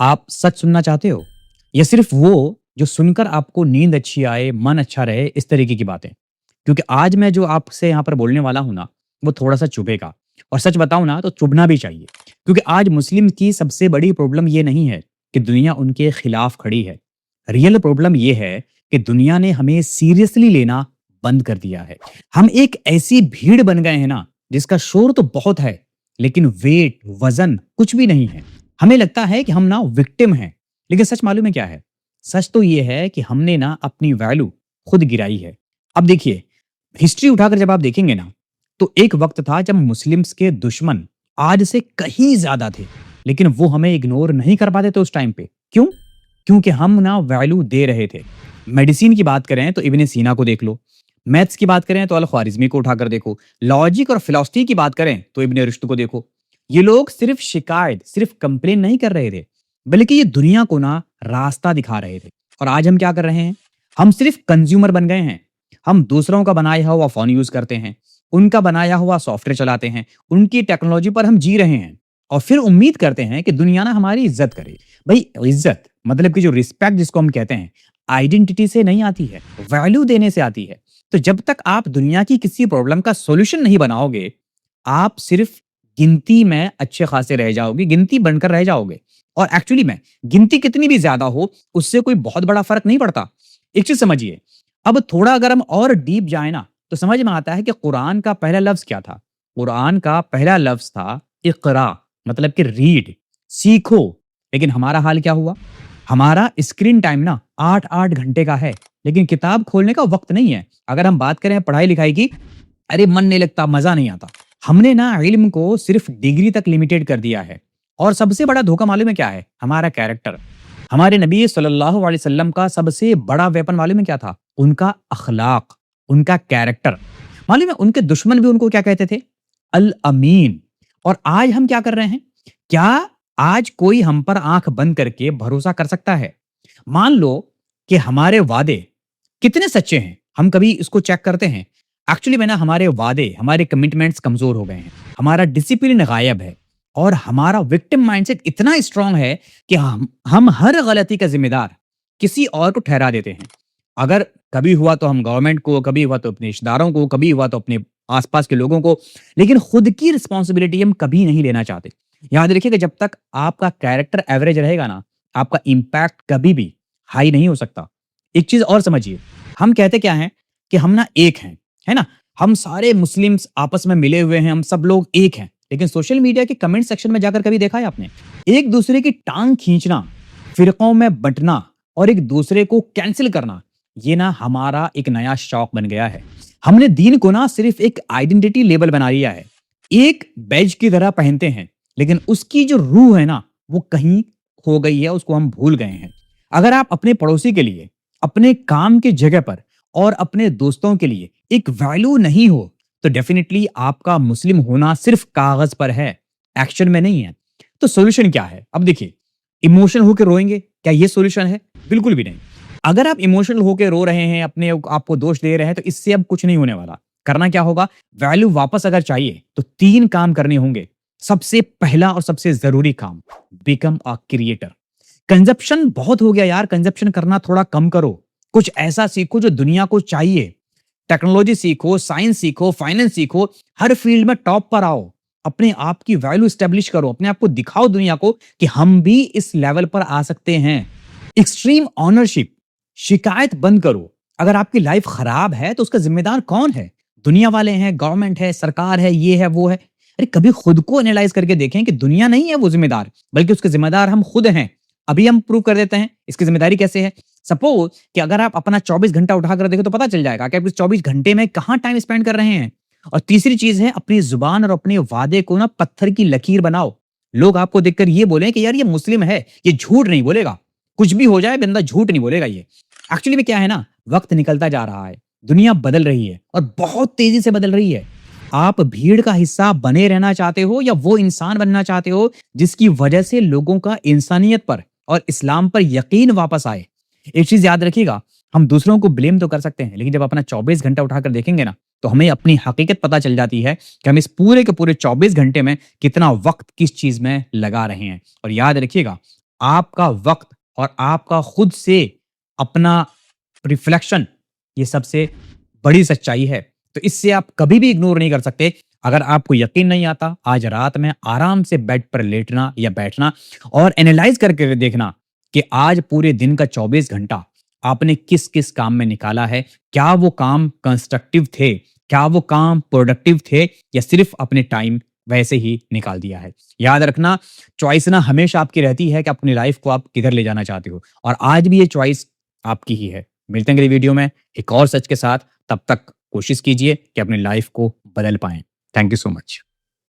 आप सच सुनना चाहते हो? या सिर्फ़ वो जो सुनकर आपको नींद अच्छी आए, मन अच्छा रहे, इस तरीके की बातें? क्योंकि आज मैं जो आपसे यहाँ पर बोलने वाला हूँ ना, वो थोड़ा-सा चुभेगा और सच बताऊँ ना तो चुभना भी चाहिए। क्योंकि आज मुस्लिम की सबसे बड़ी प्रॉब्लम ये नहीं है कि दुनिया उनके खिलाफ खड़ी है। रियल प्रॉब्लम ये है कि दुनिया ने हमें सीरियसली लेना बंद कर दिया है। हम एक ऐसी भीड़ बन गए हैं ना, जिसका शोर तो बहुत है, लेकिन वेट, वज़न कुछ भी नहीं है। हमें लगता है कि हम ना विक्टिम हैं, लेकिन सच मालूम है क्या है? सच तो ये है कि हमने ना अपनी वैल्यू खुद गिराई है। अब देखिए, हिस्ट्री उठाकर जब आप देखेंगे ना, तो एक वक़्त था जब मुस्लिम्स के दुश्मन आज से कहीं ज़्यादा थे, लेकिन वो हमें इग्नोर नहीं कर पाते थे उस टाइम पे। क्यों? क्योंकि हम ना वैल्यू दे रहे थे। मेडिसिन की बात करें तो इब्न सीना को देख लो, मैथ्स की बात करें तो अल ख्वारिज़मी को उठाकर देखो, लॉजिक और फिलॉसफी की बात करें तो इब्न रुश्द को देखो। ये लोग सिर्फ शिकायत, सिर्फ कंप्लेन नहीं कर रहे थे, बल्कि ये दुनिया को ना रास्ता दिखा रहे थे। और आज हम क्या कर रहे हैं? हम सिर्फ कंज्यूमर बन गए हैं। हम दूसरों का बनाया हुआ फ़ोन यूज़ करते हैं, उनका बनाया हुआ सॉफ्टवेयर चलाते हैं, उनकी टेक्नोलॉजी पर हम जी रहे हैं और फिर उम्मीद करते हैं कि दुनिया ना हमारी इज़्ज़त करे। भई इज़्ज़त मतलब कि जो रिस्पेक्ट जिसको हम कहते हैं, आइडेंटिटी से नहीं आती है, वैल्यू देने से आती है। तो जब तक आप दुनिया की किसी प्रॉब्लम का सॉल्यूशन नहीं बनाओगे, आप सिर्फ गिनती में अच्छे खासे रह जाओगे, गिनती बनकर रह जाओगे। और एक्चुअली में गिनती कितनी भी ज़्यादा हो, उससे कोई बहुत बड़ा फ़र्क नहीं पड़ता। एक चीज़ समझिए, अब थोड़ा अगर हम और डीप जाएँ ना, तो समझ में आता है कि कुरान का पहला लफ्ज़ क्या था? कुरान का पहला लफ्ज़ था इक़रा, मतलब कि रीड, सीखो। लेकिन हमारा हाल क्या हुआ? हमारा स्क्रीन टाइम ना 8-8 घंटे का है, लेकिन किताब खोलने का वक़्त नहीं है। अगर हम बात करें पढ़ाई-लिखाई की, अरे मन नहीं लगता, मज़ा नहीं आता। हमने ना इल्म को सिर्फ़ डिग्री तक लिमिटेड कर दिया है। और सबसे बड़ा धोखा मालूम है क्या है? हमारा कैरेक्टर। हमारे नबी सल्लल्लाहु अलैहि वसल्लम का सबसे बड़ा वेपन मालूम है क्या था? उनका अखलाक, उनका कैरेक्टर। मालूम है उनके दुश्मन भी उनको क्या कहते थे? अल अमीन। और आज हम क्या कर रहे हैं? क्या आज कोई हम पर आँख बंद करके भरोसा कर सकता है? मान लो कि हमारे वादे कितने सच्चे हैं, हम कभी इसको चेक करते हैं। एक्चुअली में ना हमारे वादे, हमारे कमिटमेंट्स कमज़ोर हो गए हैं। हमारा डिसिप्लिन गायब है और हमारा विक्टिम माइंडसेट इतना स्ट्रॉन्ग है कि हम हर गलती का ज़िम्मेदार किसी और को ठहरा देते हैं। अगर कभी हुआ तो हम गवर्नमेंट को, कभी हुआ तो अपने रिश्तेदारों को, कभी हुआ तो अपने आस-पास के लोगों को, लेकिन खुद की रिस्पॉन्सिबिलिटी हम कभी नहीं लेना चाहते। याद रखिएगा जब तक आपका कैरेक्टर एवरेज रहेगा ना, आपका इम्पैक्ट कभी भी हाई नहीं हो सकता। एक चीज़ और समझिए, हम कहते क्या हैं कि हम ना एक हैं, है ना? हम सारे मुस्लिम्स आपस में मिले हुए हैं, हम सब लोग एक हैं। लेकिन सोशल मीडिया के कमेंट सेक्शन में जाकर कभी देखा है आपने? एक दूसरे की टाँग खींचना, फ़िरकों में बँटना और एक दूसरे को कैंसल करना, ये ना हमारा एक नया शौक बन गया है। हमने दीन को ना सिर्फ़ एक आइडेंटिटी लेबल बना लिया है। एक बैज की तरह पहनते हैं, लेकिन उसकी जो रूह है ना, वो कहीं खो गई है, उसको हम भूल गए हैं। अगर आप अपने पड़ोसी के लिए, अपने काम की जगह पर और अपने दोस्तों के लिए एक वैल्यू नहीं हो, तो डेफ़िनिटली आपका मुस्लिम होना सिर्फ़ कागज़ पर है, एक्शन में नहीं है। तो सॉल्यूशन क्या है? अब देखिए, इमोशनल होके रोएँगे, क्या ये सॉल्यूशन है? बिल्कुल भी नहीं। अगर आप इमोशनल होके रो रहे हैं, अपने आप को दोष दे रहे हैं, तो इससे अब कुछ नहीं होने वाला। करना क्या होगा? वैल्यू वापस अगर चाहिए, तो 3 काम करने होंगे। सबसे पहला और सबसे ज़रूरी काम, बिकम अ क्रिएटर। कंज़प्शन बहुत हो गया यार, कंज़प्शन करना थोड़ा कम करो। कुछ ऐसा सीखो जो दुनिया को चाहिए। टेक्नोलॉजी सीखो, साइंस सीखो, फाइनेंस सीखो, हर फील्ड में टॉप पर आओ। अपने आप की वैल्यू एस्टेब्लिश करो, अपने आप को दिखाओ दुनिया को कि हम भी इस लेवल पर आ सकते हैं। एक्सट्रीम ओनरशिप, शिकायत बंद करो। अगर आपकी लाइफ खराब है तो उसका ज़िम्मेदार कौन है? दुनिया वाले हैं, गवर्नमेंट है, सरकार है, ये है, वो है। अरे कभी खुद को एनालाइज़ करके देखें कि दुनिया नहीं है वो ज़िम्मेदार, बल्कि उसके ज़िम्मेदार हम खुद हैं। अभी हम प्रूव कर देते हैं, इसकी ज़िम्मेदारी कैसे है? सपोज़ कि अगर आप अपना 24 घंटा उठाकर देखें तो पता चल जाएगा कि आप इस 24 घंटे में कहाँ टाइम स्पेंड कर रहे हैं। और तीसरी चीज़ है अपनी ज़ुबान और अपने वादे को ना पत्थर की लकीर बनाओ। लोग आपको देखकर ये बोलें कि यार ये मुस्लिम है, ये झूठ नहीं बोलेगा। कुछ भी हो जाए बंदा झूठ नहीं बोलेगा ये। एक्चुअली में क्या है ना, वक़्त निकलता जा रहा है, दुनिया बदल रही है और बहुत तेज़ी से बदल रही है। आप भीड़ का हिस्सा बने रहना चाहते हो या वो इंसान बनना चाहते हो जिसकी वजह से लोगों का इंसानियत पर और इस्लाम पर यकीन वापस आए? एक चीज़ याद रखिएगा, हम दूसरों को ब्लेम तो कर सकते हैं, लेकिन जब अपना 24 घंटा उठाकर देखेंगे ना, तो हमें अपनी हकीकत पता चल जाती है कि हम इस पूरे के पूरे 24 घंटे में कितना वक़्त किस चीज़ में लगा रहे हैं। और याद रखिएगा, आपका वक़्त और आपका खुद से अपना रिफ्लेक्शन, ये सबसे बड़ी सच्चाई है। तो इससे आप कभी भी इग्नोर नहीं कर सकते। अगर आपको यकीन नहीं आता, आज रात में आराम से बेड पर लेटना या बैठना और एनालाइज़ करके देखना कि आज पूरे दिन का 24 घंटा आपने किस-किस काम में निकाला है। क्या वो काम कंस्ट्रक्टिव थे? क्या वो काम प्रोडक्टिव थे या सिर्फ़ अपने टाइम वैसे ही निकाल दिया है? याद रखना, चॉइस ना हमेशा आपकी रहती है कि अपनी लाइफ़ को आप किधर ले जाना चाहते हो और आज भी ये चॉइस आपकी ही है। मिलते हैं अगली वीडियो में एक और सच के साथ। तब तक कोशिश कीजिए कि अपनी लाइफ़ को बदल पाएँ। Thank you so much.